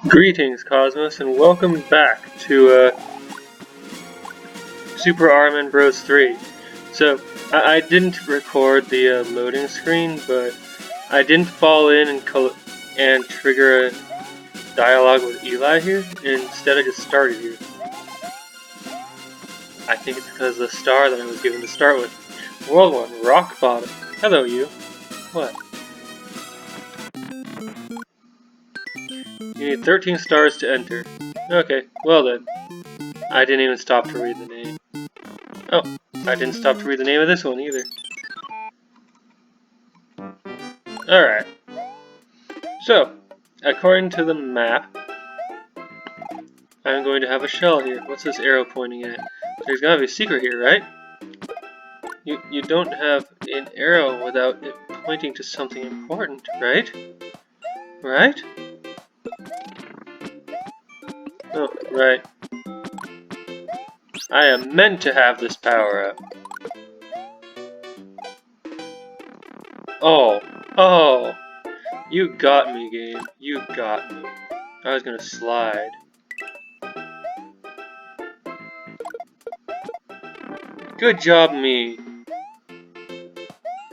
Greetings, Cosmos, and welcome back to Super RMN Bros 3. So, I didn't record the loading screen, but I didn't fall in and trigger a dialogue with Eli here. Instead, I just started here. I think it's because of the star that I was given to start with. World 1, Rock Bottom. Hello, you. What? You need 13 stars to enter. Okay, well then. I didn't even stop to read the name. Oh, I didn't stop to read the name of this one either. Alright. So, according to the map, I'm going to have a shell here. What's this arrow pointing at? There's gotta be a secret here, right? You don't have an arrow without it pointing to something important, right? Right? Oh, right. I am meant to have this power up. Oh, you got me, game. You got me. I was gonna slide. Good job, me.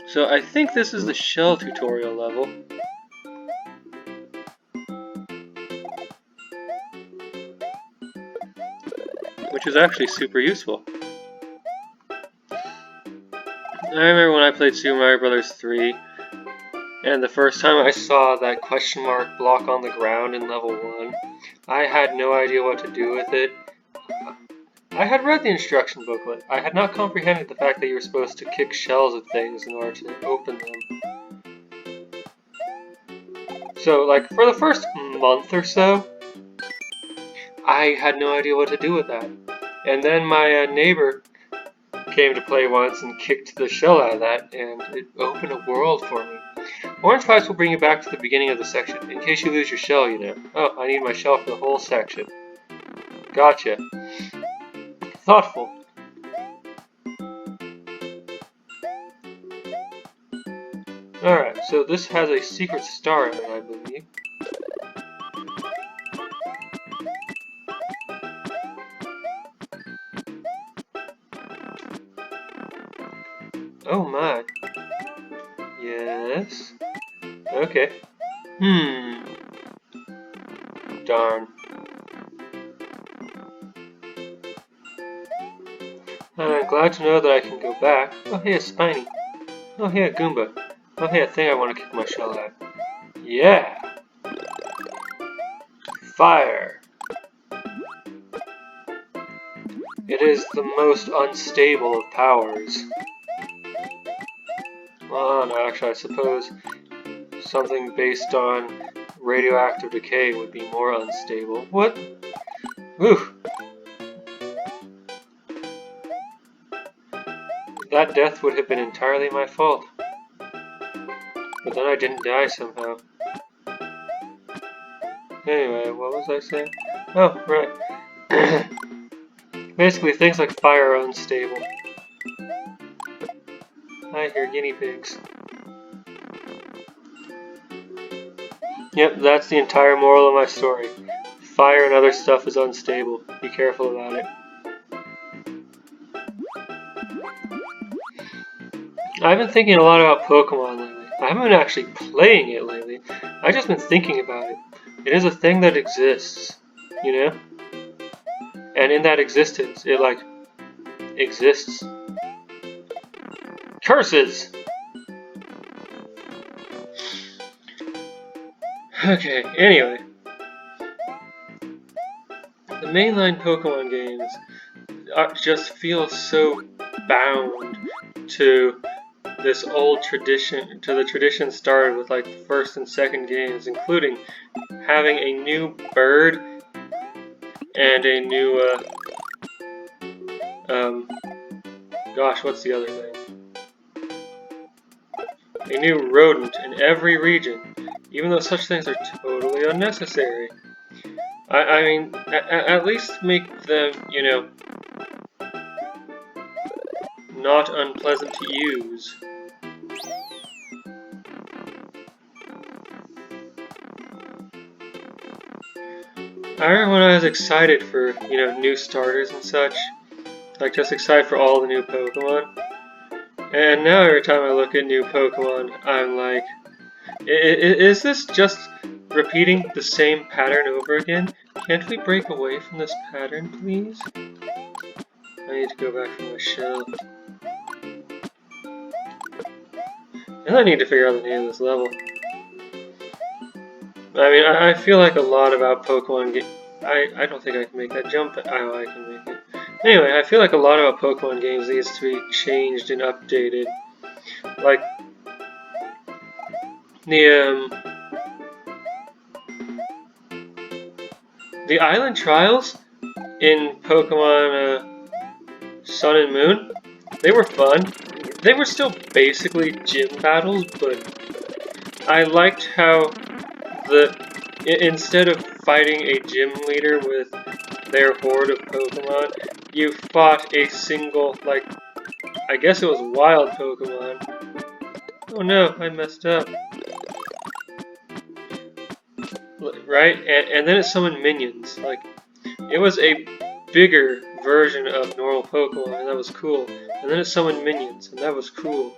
So I think this is the shell tutorial level. Which is actually super useful. I remember when I played Super Mario Bros. 3, and the first time I saw that question mark block on the ground in level 1, I had no idea what to do with it. I had read the instruction booklet. I had not comprehended the fact that you were supposed to kick shells at things in order to open them. So, like, for the first month or so, I had no idea what to do with that. And then my neighbor came to play once and kicked the shell out of that, and it opened a world for me. Orange Pipes will bring you back to the beginning of the section, in case you lose your shell, you know. Oh, I need my shell for the whole section. Gotcha. Thoughtful. Alright, so this has a secret star in it, I believe. Oh my. Yes. Okay. Darn. I'm glad to know that I can go back. Oh hey, a Spiny. Oh hey, a Goomba. Oh hey, a thing I want to kick my shell at. Yeah! Fire! It is the most unstable of powers. Well, no, actually, I suppose something based on radioactive decay would be more unstable. What? Oof! That death would have been entirely my fault. But then I didn't die somehow. Anyway, what was I saying? Oh, right. Basically, things like fire are unstable. I hear guinea pigs. Yep, that's the entire moral of my story. Fire and other stuff is unstable. Be careful about it. I've been thinking a lot about Pokemon lately. I haven't been actually playing it lately. I've just been thinking about it. It is a thing that exists, you know? And in that existence, it, like, exists. Curses! Okay, anyway. The mainline Pokemon games just feel so bound to this old tradition, to the tradition started with like the first and second games, including having a new bird and a new, gosh, what's the other thing? A new rodent in every region, even though such things are totally unnecessary. I mean, at least make them, you know, not unpleasant to use. I remember when I was excited for, you know, new starters and such. Like, just excited for all the new Pokemon. And now every time I look at new Pokemon, I'm like, is this just repeating the same pattern over again? Can't we break away from this pattern, please? I need to go back for my shell. And I need to figure out the name of this level. I mean, I feel like a lot about Pokemon I don't think I can make that jump, but I can make it. Anyway, I feel like a lot about Pokemon games needs to be changed and updated. Like, the Island Trials in Pokemon Sun and Moon, they were fun. They were still basically gym battles, but I liked how instead of fighting a gym leader with their horde of Pokemon, you fought a single, like, I guess it was wild Pokemon. Oh no, I messed up. Right? And then it summoned minions. Like, it was a bigger version of normal Pokemon, and that was cool. And then it summoned minions, and that was cool.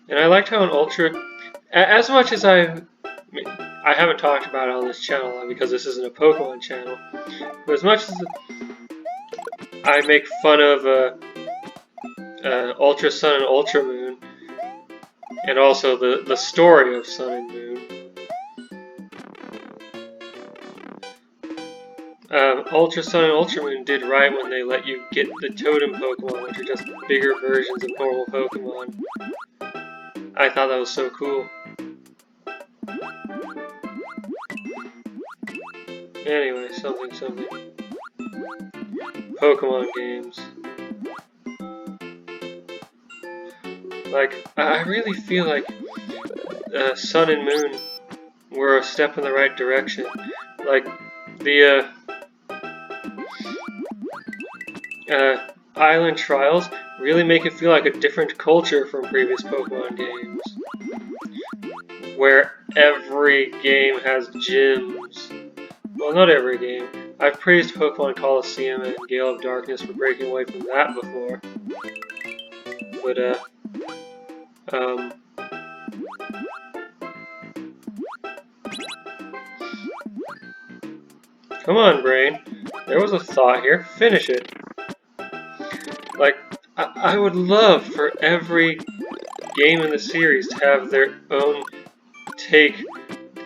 And I liked how an Ultra, as much as I haven't talked about it on this channel because this isn't a Pokemon channel, but as much as I make fun of Ultra Sun and Ultra Moon, and also the story of Sun and Moon, Ultra Sun and Ultra Moon did right when they let you get the Totem Pokemon, which are just bigger versions of normal Pokemon. I thought that was so cool. Anyway, something. Pokemon games. Like, I really feel like Sun and Moon were a step in the right direction. Like, the Island Trials really make it feel like a different culture from previous Pokemon games, where every game has gyms. Well, not every game. I've praised Pokemon Coliseum and Gale of Darkness for breaking away from that before. But, come on, brain. There was a thought here. Finish it. Like, I would love for every game in the series to have their own take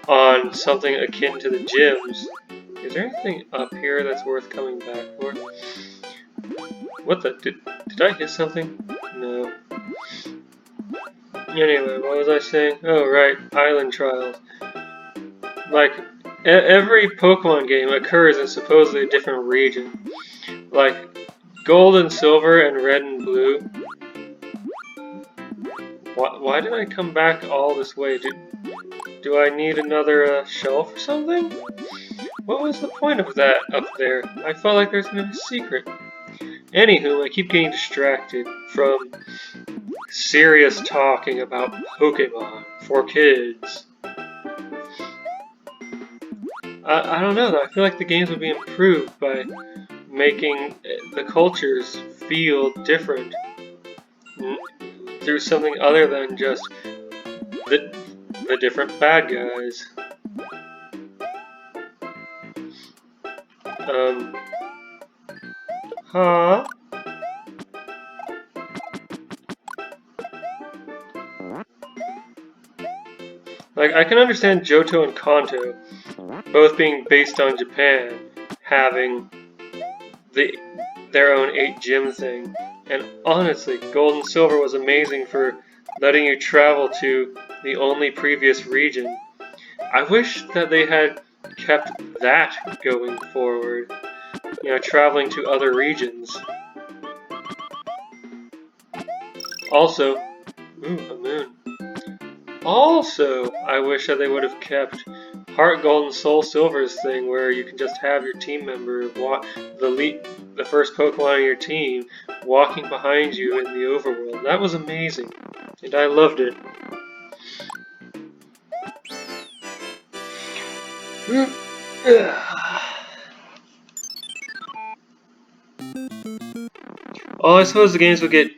on something akin to the gyms. Is there anything up here that's worth coming back for? What the? Did I hit something? No. Anyway, what was I saying? Oh, right. Island Trials. Like, every Pokemon game occurs in supposedly a different region. Like, Gold and Silver and Red and Blue. Why did I come back all this way? Do I need another shelf or something? What was the point of that up there? I felt like there's gonna be a secret. Anywho, I keep getting distracted from serious talking about Pokemon for kids. I don't know, I feel like the games would be improved by making the cultures feel different through something other than just the different bad guys. Huh? Like, I can understand Johto and Kanto, both being based on Japan, having their own 8 gym thing. And honestly, Gold and Silver was amazing for letting you travel to the only previous region. I wish that they had kept that going forward. You know, traveling to other regions. Also, ooh, a moon. Also, I wish that they would have kept Heart Gold and Soul Silver's thing, where you can just have your team member the first Pokemon on your team walking behind you in the overworld. That was amazing, and I loved it. Well, I suppose the games would get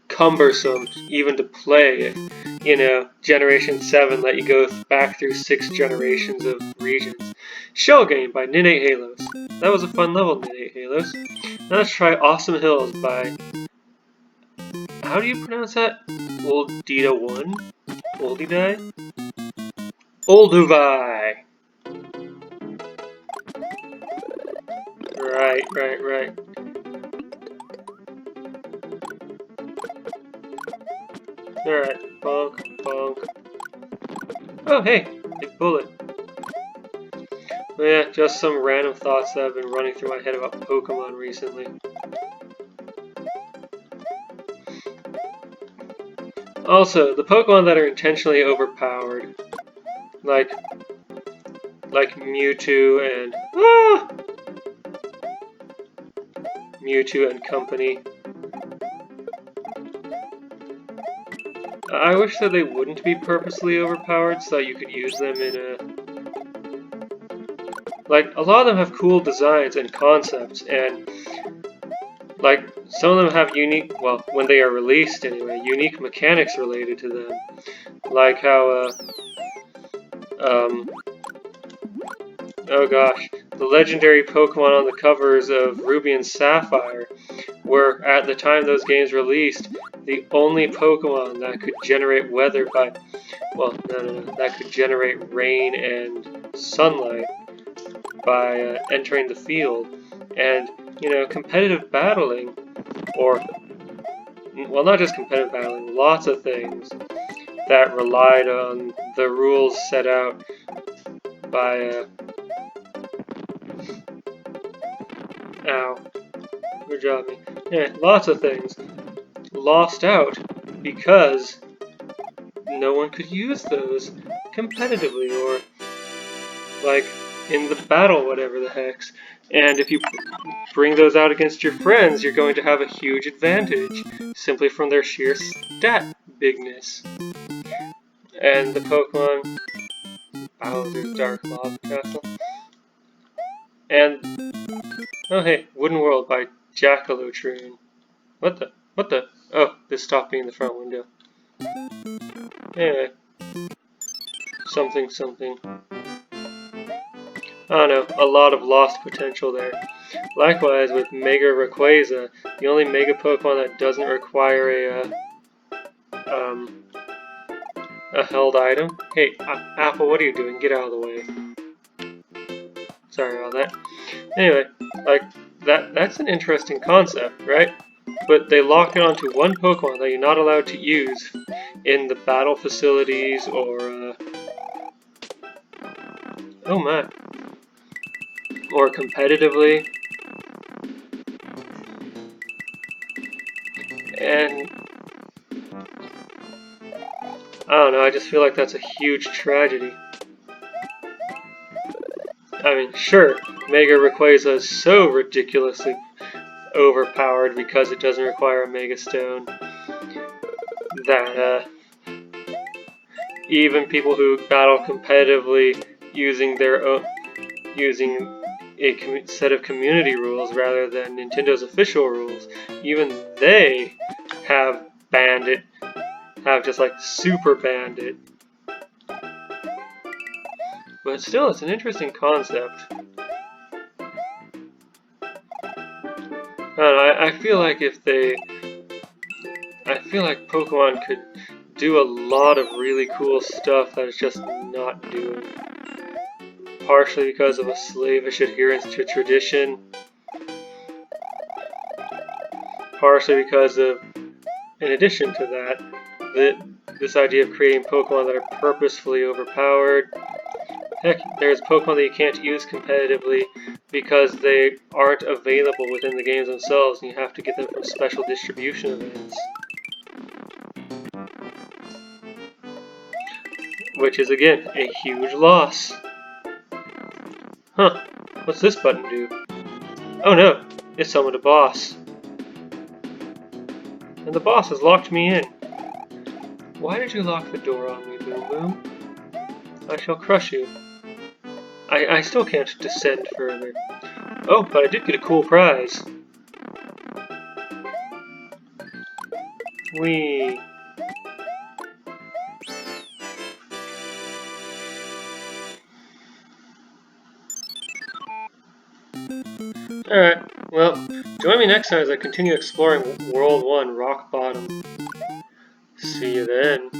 cumbersome even to play. You know, Generation 7 let you go back through 6 generations of regions. Shell Game by Nin8 Halos. That was a fun level, Nin8 Halos. Now let's try Awesome Hills by... How do you pronounce that? Oldida1? Oldidai? Olduvai! Right. Alright, bonk. Oh, hey, a bullet. Yeah, just some random thoughts that have been running through my head about Pokemon recently. Also, the Pokemon that are intentionally overpowered, like Mewtwo and Mewtwo and company. I wish that they wouldn't be purposely overpowered so that you could use them in a... Like, a lot of them have cool designs and concepts, and like, some of them have unique, well, when they are released anyway, unique mechanics related to them. Like how, oh gosh, the legendary Pokemon on the covers of Ruby and Sapphire were, at the time those games released, the only Pokemon that could generate weather by, well, no, that could generate rain and sunlight by entering the field. And, you know, competitive battling, or, well, not just competitive battling, lots of things that relied on the rules set out by, ow, good job me. Yeah, lots of things lost out because no one could use those competitively or, like, in the battle, whatever the hex. And if you bring those out against your friends, you're going to have a huge advantage, simply from their sheer stat bigness. And the Pokemon Bowser's Dark Lava Castle. And, oh hey, Wooden World by Jackalotrune. What the? Oh, this stopped being the front window. Anyway. Something. I don't know, a lot of lost potential there. Likewise with Mega Rayquaza, the only Mega Pokemon that doesn't require a held item. Hey, Apple, what are you doing? Get out of the way. Sorry about that. Anyway, like, that's an interesting concept, right? But they lock it onto one Pokemon that you're not allowed to use in the battle facilities or, oh my. Or competitively. And I don't know, I just feel like that's a huge tragedy. I mean, sure, Mega Rayquaza is so ridiculously overpowered because it doesn't require a Mega Stone that even people who battle competitively using their own, using a set of community rules rather than Nintendo's official rules, even they have banned it, have just like super banned it. But still, it's an interesting concept. I don't know, I feel like I feel like Pokemon could do a lot of really cool stuff that it's just not doing. Partially because of a slavish adherence to tradition. Partially because of, in addition to that, this idea of creating Pokemon that are purposefully overpowered. Heck, there's Pokemon that you can't use competitively because they aren't available within the games themselves and you have to get them from special distribution events. Which is, again, a huge loss. Huh, what's this button do? Oh no, it summoned a boss. And the boss has locked me in. Why did you lock the door on me, Boom Boom? I shall crush you. I still can't descend further. Oh, but I did get a cool prize. Whee! Alright, well, join me next time as I continue exploring World 1 Rock Bottom. See you then.